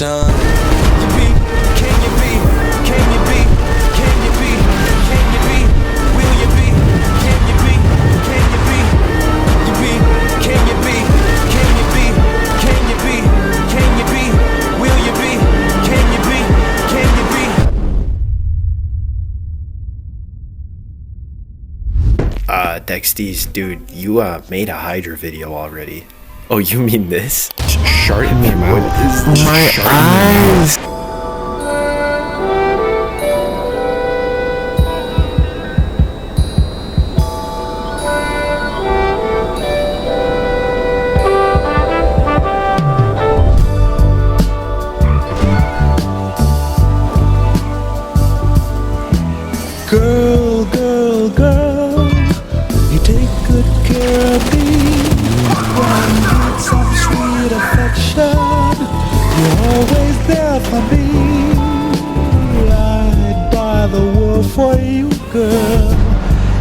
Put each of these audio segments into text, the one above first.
done. You be, can you be, can you be, can you be, can you be, will you be, can you be, can you be, you be, can you be, can you be, can you be, can you be, will you be, can you be, can you be. Dexties, dude, you made a Hydra video already. Oh, you mean this? Shart in your mouth. My eyes. Girl, girl, girl, you take good care of me. When I need some sweet affection, you're always there for me. I'd buy the world for you, girl,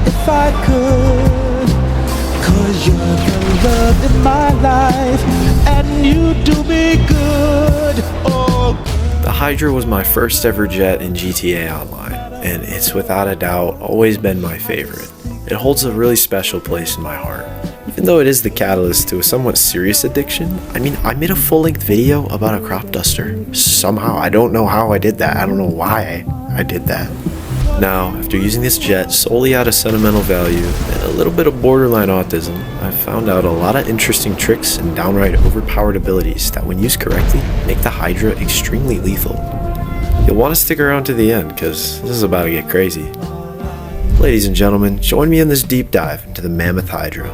if I could. 'Cause you're the love in my life, and you do me good. Oh. The Hydra was my first ever jet in GTA Online, and it's without a doubt always been my favorite. It holds a really special place in my heart. Even though it is the catalyst to a somewhat serious addiction, I made a full-length video about a crop duster. Somehow, I don't know how I did that. I don't know why I did that. Now, after using this jet solely out of sentimental value and a little bit of borderline autism, I've found out a lot of interesting tricks and downright overpowered abilities that, when used correctly, make the Hydra extremely lethal. You'll want to stick around to the end, because this is about to get crazy. Ladies and gentlemen, join me in this deep dive into the Mammoth Hydra.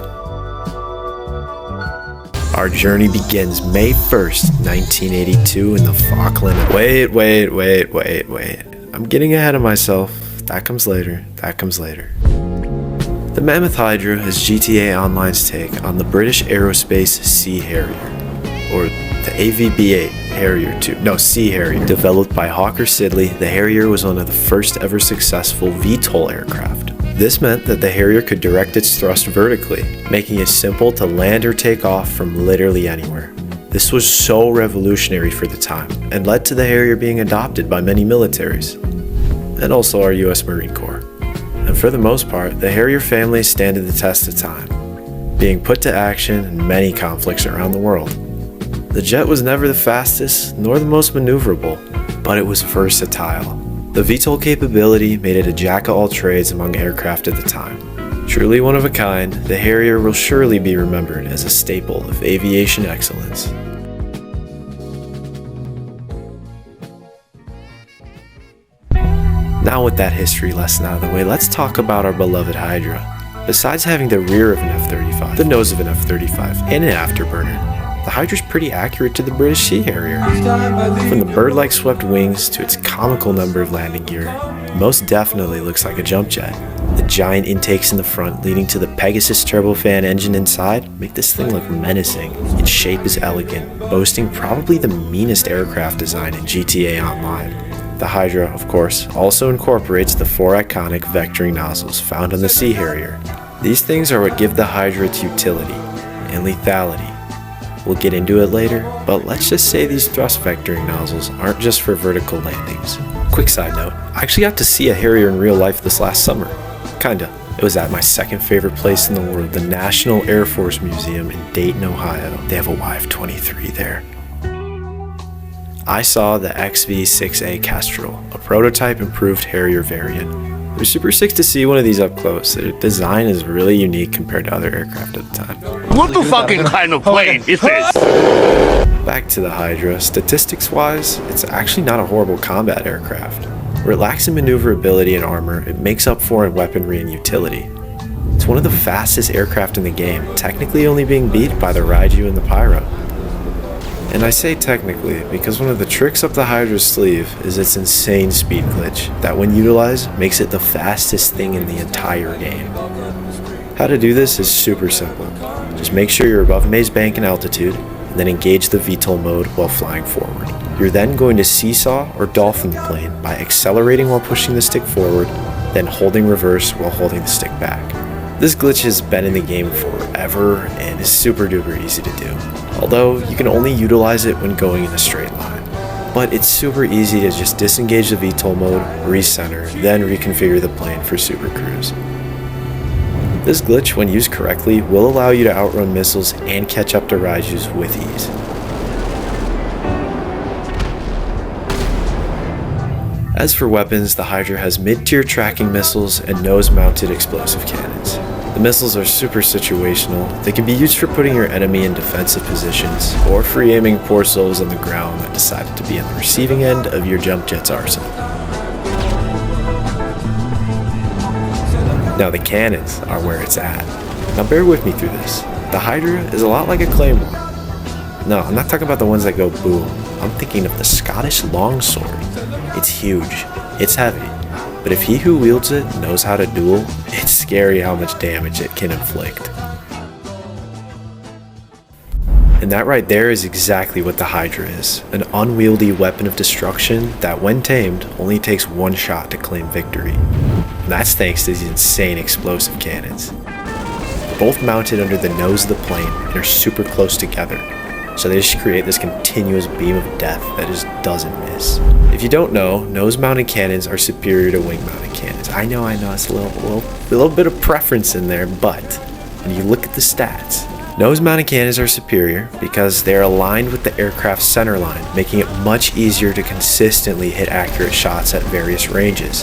Our journey begins May 1st, 1982 in the Falkland War. Wait. I'm getting ahead of myself. That comes later. The Mammoth Hydra is GTA Online's take on the British Aerospace Sea Harrier, or the AVB-8 Harrier 2. No, Sea Harrier. Developed by Hawker Siddeley, the Harrier was one of the first ever successful VTOL aircraft. This meant that the Harrier could direct its thrust vertically, making it simple to land or take off from literally anywhere. This was so revolutionary for the time, and led to the Harrier being adopted by many militaries, and also our US Marine Corps. And for the most part, the Harrier family standed the test of time, being put to action in many conflicts around the world. The jet was never the fastest, nor the most maneuverable, but it was versatile. The VTOL capability made it a jack of all trades among aircraft at the time. Truly one of a kind, the Harrier will surely be remembered as a staple of aviation excellence. Now with that history lesson out of the way, let's talk about our beloved Hydra. Besides having the rear of an F-35, the nose of an F-35, and an afterburner, the Hydra's pretty accurate to the British Sea Harrier. From the bird-like swept wings to its comical number of landing gear, it most definitely looks like a jump jet. The giant intakes in the front leading to the Pegasus turbofan engine inside make this thing look menacing. Its shape is elegant, boasting probably the meanest aircraft design in GTA Online. The Hydra, of course, also incorporates the 4 iconic vectoring nozzles found on the Sea Harrier. These things are what give the Hydra its utility and lethality. We'll get into it later, but let's just say these thrust vectoring nozzles aren't just for vertical landings. Quick side note, I actually got to see a Harrier in real life this last summer. Kinda. It was at my second favorite place in the world, the National Air Force Museum in Dayton, Ohio. They have a YF-23 there. I saw the XV-6A Kestrel, a prototype improved Harrier variant. It was super sick to see one of these up close. Their design is really unique compared to other aircraft at the time. What the fucking kind of plane is this? Back to the Hydra, statistics-wise, it's actually not a horrible combat aircraft. Where it lacks in maneuverability and armor, it makes up for in weaponry and utility. It's one of the fastest aircraft in the game, technically only being beat by the Raiju and the Pyro. And I say technically because one of the tricks up the Hydra's sleeve is its insane speed glitch that, when utilized, makes it the fastest thing in the entire game. How to do this is super simple. Just make sure you're above Maze Bank in altitude, and then engage the VTOL mode while flying forward. You're then going to seesaw or dolphin the plane by accelerating while pushing the stick forward, then holding reverse while holding the stick back. This glitch has been in the game forever and is super duper easy to do, although you can only utilize it when going in a straight line. but it's super easy to just disengage the VTOL mode, recenter, then reconfigure the plane for super cruise. This glitch, when used correctly, will allow you to outrun missiles and catch up to Raijus with ease. As for weapons, the Hydra has mid-tier tracking missiles and nose-mounted explosive cannons. The missiles are super situational. They can be used for putting your enemy in defensive positions, or free aiming poor souls on the ground that decided to be on the receiving end of your jump jet's arsenal. Now the cannons are where it's at. Now bear with me through this. The Hydra is a lot like a claymore. No, I'm not talking about the ones that go boom. I'm thinking of the Scottish longsword. It's huge, it's heavy, but if he who wields it knows how to duel, it's scary how much damage it can inflict. And that right there is exactly what the Hydra is, an unwieldy weapon of destruction that when tamed only takes one shot to claim victory. And that's thanks to these insane explosive cannons. They're both mounted under the nose of the plane and are super close together, so they just create this continuous beam of death that just doesn't miss. If you don't know, nose-mounted cannons are superior to wing-mounted cannons. I know, it's a little bit of preference in there, but when you look at the stats, nose-mounted cannons are superior because they are aligned with the aircraft's center line, making it much easier to consistently hit accurate shots at various ranges.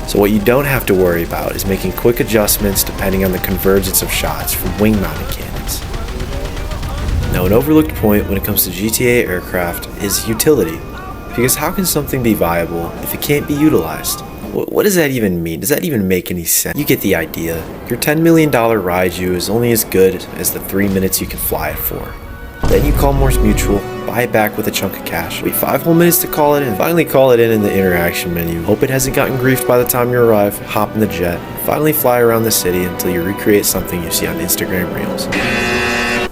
So what you don't have to worry about is making quick adjustments depending on the convergence of shots from wing-mounted cannons. Now, an overlooked point when it comes to GTA aircraft is utility, because how can something be viable if it can't be utilized? What does that even mean? Does that even make any sense? You get the idea. Your $10 million Raiju is only as good as the 3 minutes you can fly it for. Then you call Morse Mutual, buy it back with a chunk of cash, wait 5 whole minutes to call it in, finally call it in the interaction menu, hope it hasn't gotten griefed by the time you arrive, hop in the jet, finally fly around the city until you recreate something you see on Instagram Reels.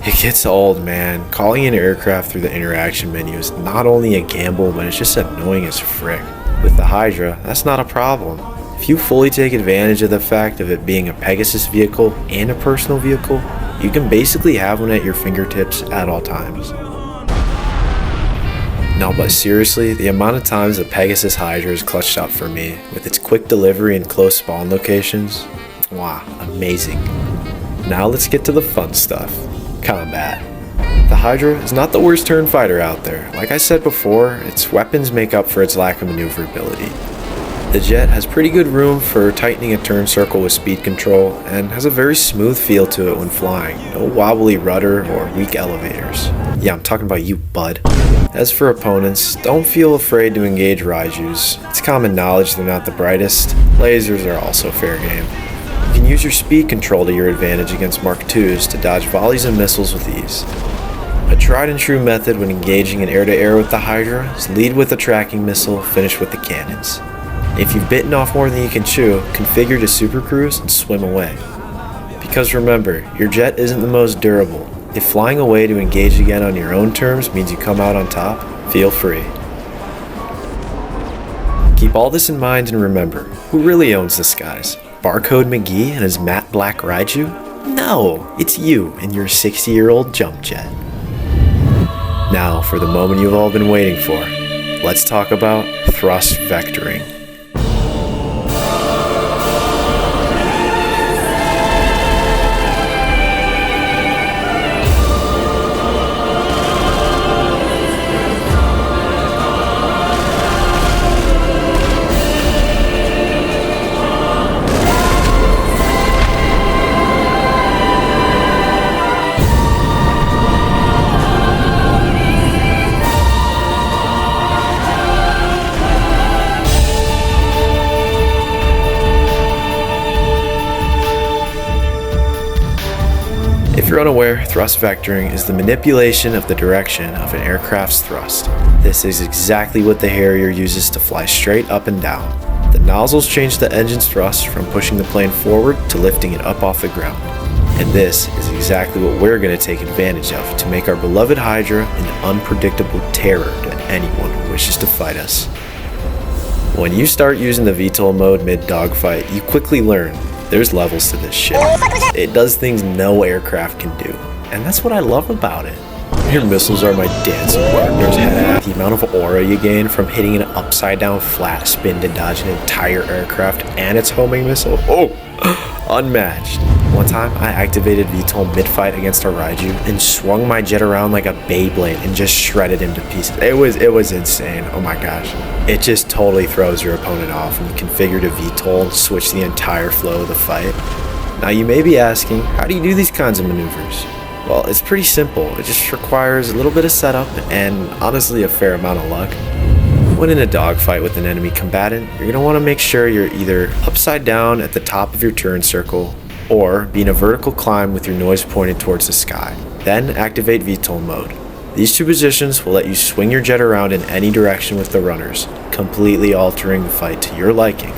It gets old, man. Calling an aircraft through the interaction menu is not only a gamble, but it's just annoying as frick. With the Hydra, that's not a problem. If you fully take advantage of the fact of it being a Pegasus vehicle and a personal vehicle, you can basically have one at your fingertips at all times. No, but seriously, the amount of times the Pegasus Hydra is clutched up for me, with its quick delivery and close spawn locations, wow, amazing. Now let's get to the fun stuff. Combat. The Hydra is not the worst turn fighter out there. Like I said before, its weapons make up for its lack of maneuverability. The jet has pretty good room for tightening a turn circle with speed control and has a very smooth feel to it when flying. No wobbly rudder or weak elevators. Yeah, I'm talking about you, bud. As for opponents, don't feel afraid to engage Raijus. It's common knowledge they're not the brightest. Lasers are also fair game. You can use your speed control to your advantage against Mark IIs to dodge volleys and missiles with ease. A tried and true method when engaging in air-to-air with the Hydra is lead with a tracking missile, finish with the cannons. If you've bitten off more than you can chew, configure to super cruise and swim away. Because remember, your jet isn't the most durable. If flying away to engage again on your own terms means you come out on top, feel free. Keep all this in mind and remember, who really owns the skies? Barcode McGee and his matte black Raiju? No, it's you and your 60-year-old jump jet. Now for the moment you've all been waiting for. Let's talk about thrust vectoring. If you're unaware, thrust vectoring is the manipulation of the direction of an aircraft's thrust. This is exactly what the Harrier uses to fly straight up and down. The nozzles change the engine's thrust from pushing the plane forward to lifting it up off the ground. And this is exactly what we're going to take advantage of to make our beloved Hydra an unpredictable terror to anyone who wishes to fight us. When you start using the VTOL mode mid-dogfight, you quickly learn there's levels to this shit. It does things no aircraft can do, and that's what I love about it. Your missiles are my dancing partners, head. The amount of aura you gain from hitting an upside down flat spin to dodge an entire aircraft and its homing missile, unmatched. One time, I activated VTOL mid-fight against a Raiju and swung my jet around like a Beyblade and just shredded him to pieces. It was insane, oh my gosh. It just totally throws your opponent off when you configure to VTOL and switch the entire flow of the fight. Now you may be asking, how do you do these kinds of maneuvers? Well, it's pretty simple. It just requires a little bit of setup and honestly a fair amount of luck. When in a dogfight with an enemy combatant, you're going to want to make sure you're either upside down at the top of your turn circle or be in a vertical climb with your nose pointed towards the sky. Then activate VTOL mode. These two positions will let you swing your jet around in any direction with the runners, completely altering the fight to your liking.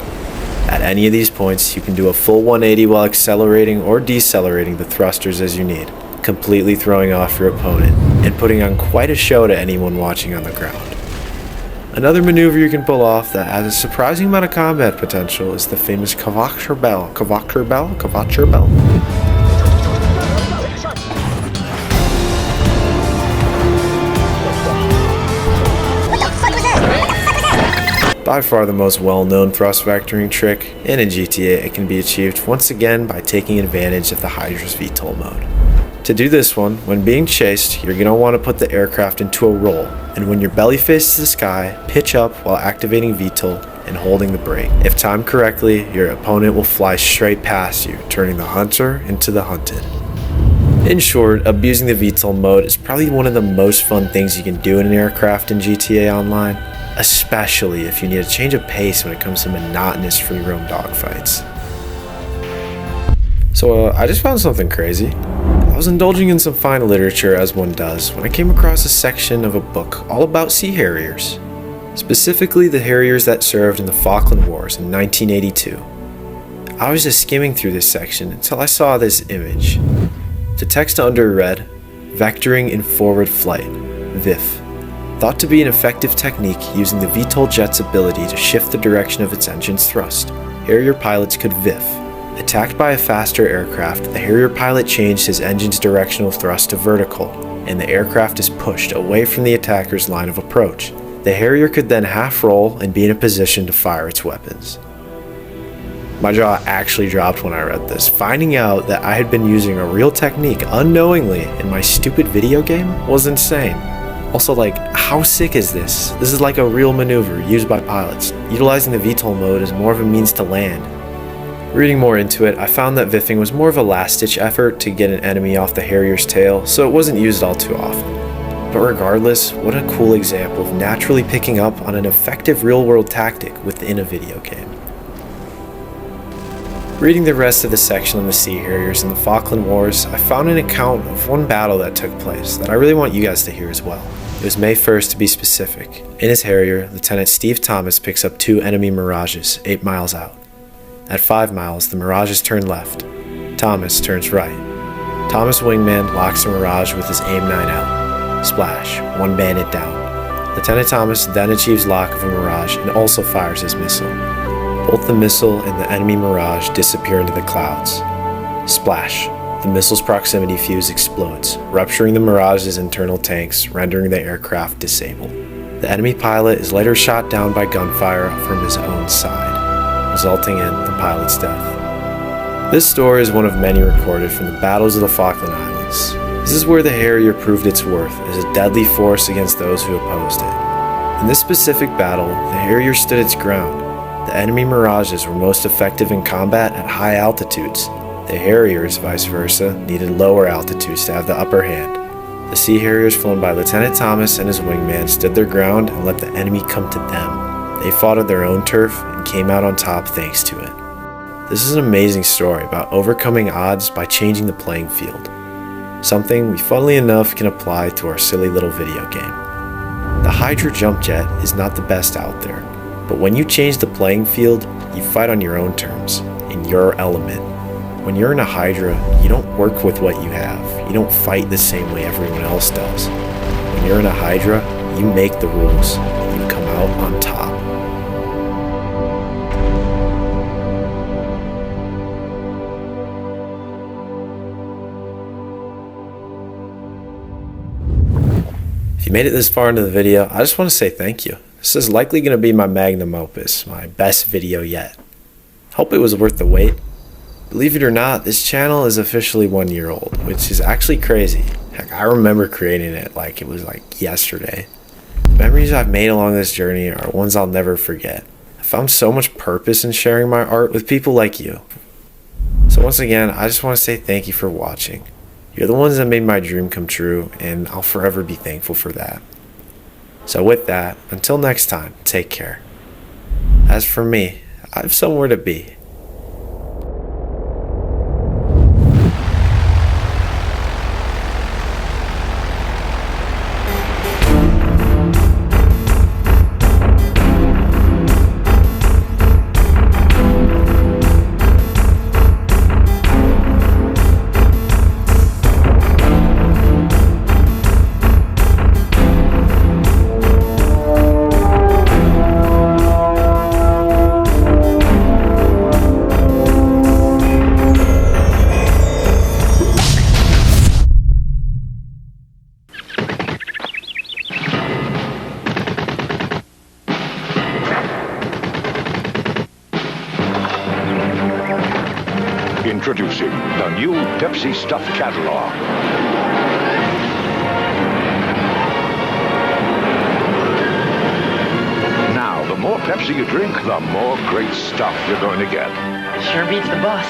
At any of these points, you can do a full 180 while accelerating or decelerating the thrusters as you need, completely throwing off your opponent and putting on quite a show to anyone watching on the ground. Another maneuver you can pull off that has a surprising amount of combat potential is the famous Kavacher Bell. By far the most well-known thrust vectoring trick, and in GTA it can be achieved once again by taking advantage of the Hydra's VTOL mode. To do this one, when being chased, you're going to want to put the aircraft into a roll, and when your belly faces the sky, pitch up while activating VTOL and holding the brake. If timed correctly, your opponent will fly straight past you, turning the hunter into the hunted. In short, abusing the VTOL mode is probably one of the most fun things you can do in an aircraft in GTA Online, especially if you need a change of pace when it comes to monotonous free roam dogfights. So I just found something crazy. I was indulging in some fine literature as one does when I came across a section of a book all about sea harriers, specifically the harriers that served in the Falkland Wars in 1982. I was just skimming through this section until I saw this image. The text under read, "Vectoring in Forward Flight, VIF. Thought to be an effective technique using the VTOL jet's ability to shift the direction of its engine's thrust. Harrier pilots could VIF. Attacked by a faster aircraft, the Harrier pilot changed his engine's directional thrust to vertical, and the aircraft is pushed away from the attacker's line of approach. The Harrier could then half roll and be in a position to fire its weapons." My jaw actually dropped when I read this, finding out that I had been using a real technique unknowingly in my stupid video game was insane. Also, how sick is this? This is like a real maneuver used by pilots, utilizing the VTOL mode as more of a means to land. Reading more into it, I found that Viffing was more of a last-ditch effort to get an enemy off the Harrier's tail, so it wasn't used all too often. But regardless, what a cool example of naturally picking up on an effective real-world tactic within a video game. Reading the rest of the section on the Sea Harriers in the Falkland Wars, I found an account of one battle that took place that I really want you guys to hear as well. It was May 1st to be specific. In his Harrier, Lieutenant Steve Thomas picks up 2 enemy Mirages 8 miles out. At 5 miles, the Mirages turn left. Thomas turns right. Thomas' wingman locks the Mirage with his AIM-9L. Splash, 1 bandit down. Lieutenant Thomas then achieves lock of a Mirage and also fires his missile. Both the missile and the enemy Mirage disappear into the clouds. Splash, the missile's proximity fuse explodes, rupturing the Mirage's internal tanks, rendering the aircraft disabled. The enemy pilot is later shot down by gunfire from his own side, resulting in the pilot's death. This story is one of many recorded from the battles of the Falkland Islands. This is where the Harrier proved its worth as a deadly force against those who opposed it. In this specific battle, the Harrier stood its ground. The enemy Mirages were most effective in combat at high altitudes. The Harriers, vice versa, needed lower altitudes to have the upper hand. The Sea Harriers flown by Lieutenant Thomas and his wingman stood their ground and let the enemy come to them. They fought on their own turf and came out on top thanks to it. This is an amazing story about overcoming odds by changing the playing field. Something we funnily enough can apply to our silly little video game. The Hydra jump jet is not the best out there, but when you change the playing field, you fight on your own terms, in your element. When you're in a Hydra, you don't work with what you have. You don't fight the same way everyone else does. When you're in a Hydra, you make the rules, and you come out on top. you made it this far into the video, I just want to say thank you. This is likely going to be my magnum opus, my best video yet. Hope it was worth the wait. Believe it or not, this channel is officially 1 year old, which is actually crazy. Heck, I remember creating it like it was like yesterday. The memories I've made along this journey are ones I'll never forget. I found so much purpose in sharing my art with people like you. So once again, I just want to say thank you for watching. You're the ones that made my dream come true, and I'll forever be thankful for that. So with that, until next time, take care. As for me, I have somewhere to be. Introducing the new Pepsi Stuff Catalog. Now, the more Pepsi you drink, the more great stuff you're going to get. Sure beats the bus.